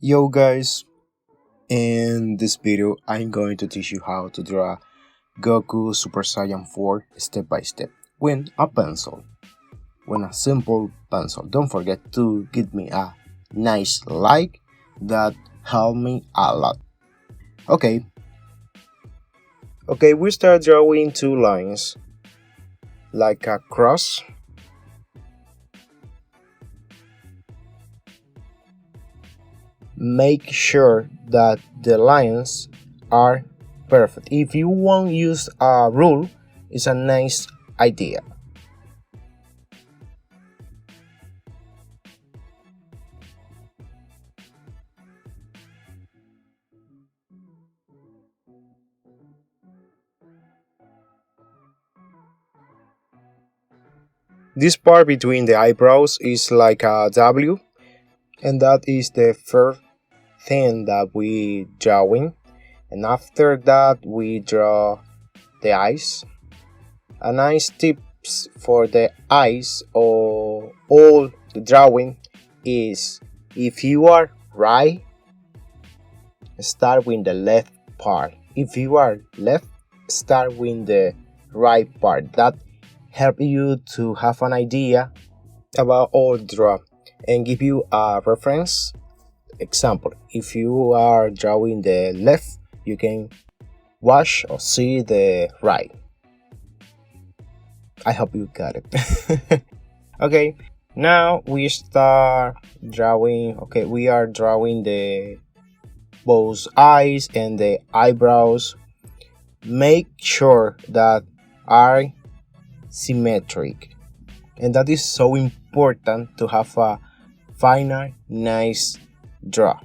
Yo guys, in this video I'm going to teach you how to draw Goku Super Saiyan 4 step by step with a pencil, with a simple pencil. Don't forget to give me a nice like, that help me a lot. Okay, we start drawing two lines like a cross. Make sure that the lines are perfect. If you won't use a rule, it's a nice idea. This part between the eyebrows is like a W, and that is the first thing that we drawing. And after that we draw the eyes. A nice tips for the eyes or all the drawing is, if you are right, start with the left part. If you are left, start with the right part. That help you to have an idea about all draw and give you a reference. Example, if you are drawing the left, you can watch or see the right. I hope you got it. Okay, now we start drawing. Okay, we are drawing the both eyes and the eyebrows. Make sure that are symmetric, and that is so important to have a final nice draw.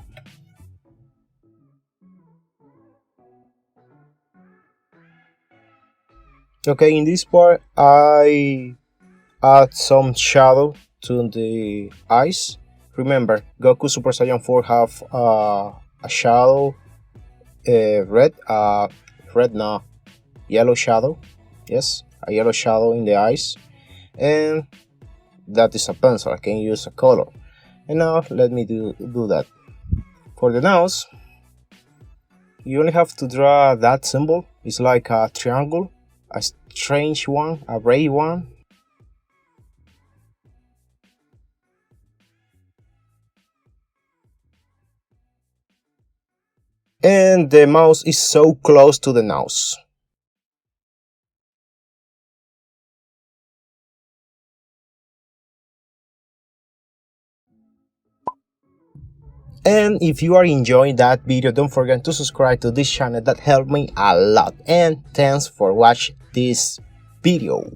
Okay, in this part I add some shadow to the eyes. Remember, Goku Super Saiyan 4 have a shadow, yellow shadow. Yes, a yellow shadow in the eyes, and that is a pencil. I can use a color. And now let me do that. For the nose, you only have to draw that symbol. It's like a triangle, a strange one, a ray one. And the mouse is so close to the nose. And if you are enjoying that video, don't forget to subscribe to this channel. That helped me a lot. And thanks for watching this video.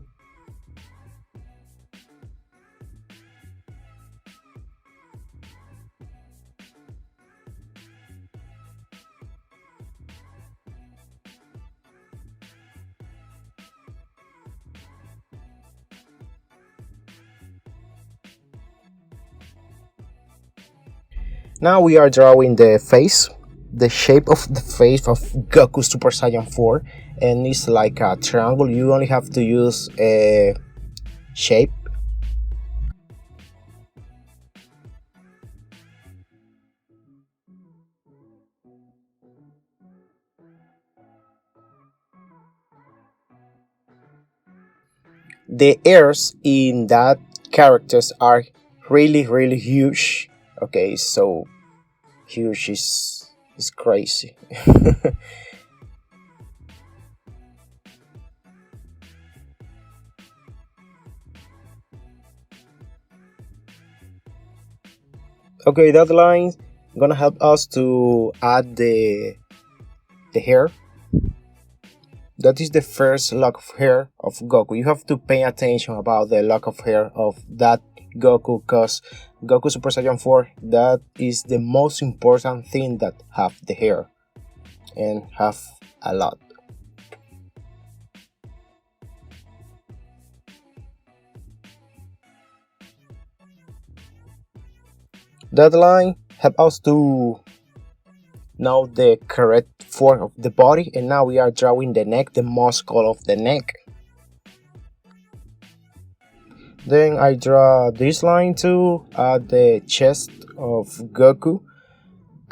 Now we are drawing the face, the shape of the face of Goku Super Saiyan 4, and it's like a triangle. You only have to use a shape. The ears in that characters are really huge. Okay, so huge is crazy. Okay, that line gonna help us to add the hair. That is the first lock of hair of Goku. You have to pay attention about the lock of hair of that Goku, because Goku Super Saiyan 4, that is the most important thing that have the hair, and have a lot. That line help us to know the correct form of the body, and now we are drawing the neck, the muscle of the neck. Then I draw this line too at the chest of Goku.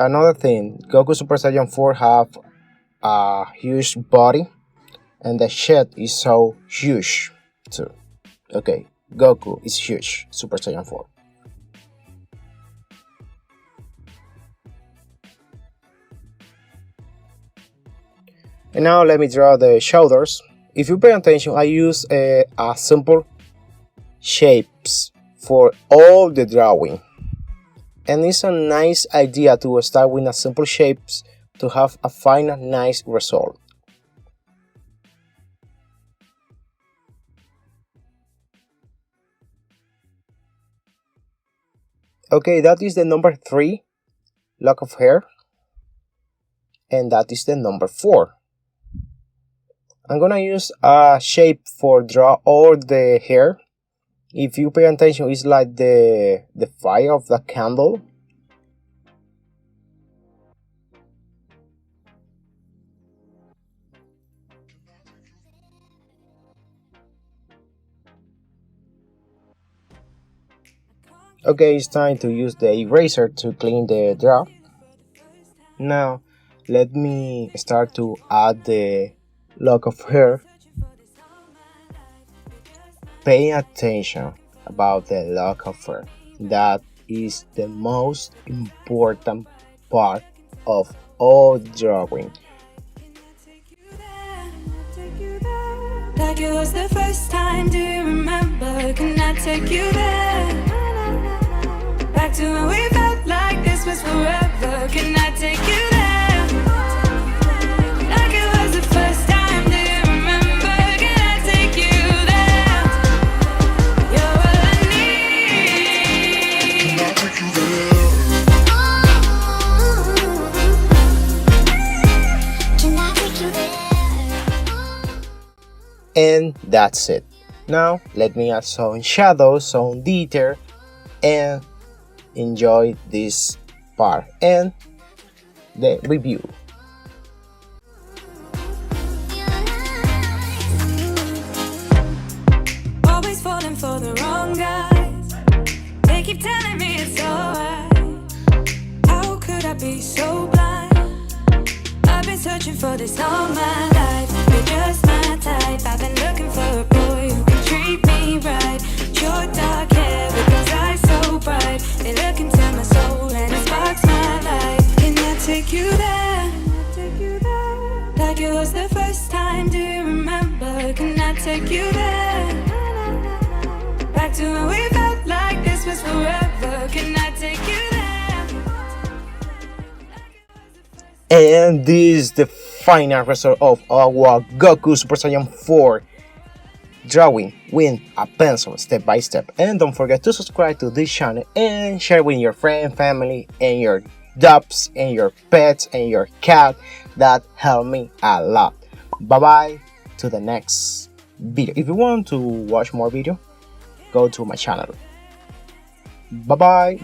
Another thing, Goku Super Saiyan 4 have a huge body, and the shed is so huge too. Okay, Goku is huge, Super Saiyan 4. And now let me draw the shoulders. If you pay attention, I use a simple shapes for all the drawing. And it's a nice idea to start with a simple shapes to have a final nice result. Okay, that is the number 3 lock of hair, and that is the number 4. I'm gonna use a shape for draw all the hair. If you pay attention, it's like the fire of the candle. Okay, it's time to use the eraser to clean the draw. Now, let me start to add the lock of hair. Pay attention about the lock of hair. That is the most important part of all drawing. Like it was the first time, do you remember? Can I take you there? Back to when we felt like this was forever. Can I take you there? Like it was the first time, do you remember? Can I take you there? You're all I need. Can I take you there? Can I take you there? And that's it. Now let me add some shadows, some detail, and enjoy this part and the review. Always falling for the wrong guys. They keep telling me it's alright. How could I be so blind? I've been searching for this all my life. You're just my type. I've been looking for a boy who can treat me right. Your dark hair with those eyes so bright. They look into my soul and it sparks my life. Can I take you there? Like it was the first time, do you remember? Can I take you there? Back to when we felt like this was forever. Can I take you there? And this is the final result of our Goku Super Saiyan 4 drawing with a pencil step by step. And don't forget to subscribe to this channel and share with your friend, family, and your dogs and your pets and your cat. That helped me a lot. Bye bye to the next video. If you want to watch more video, go to my channel. Bye bye.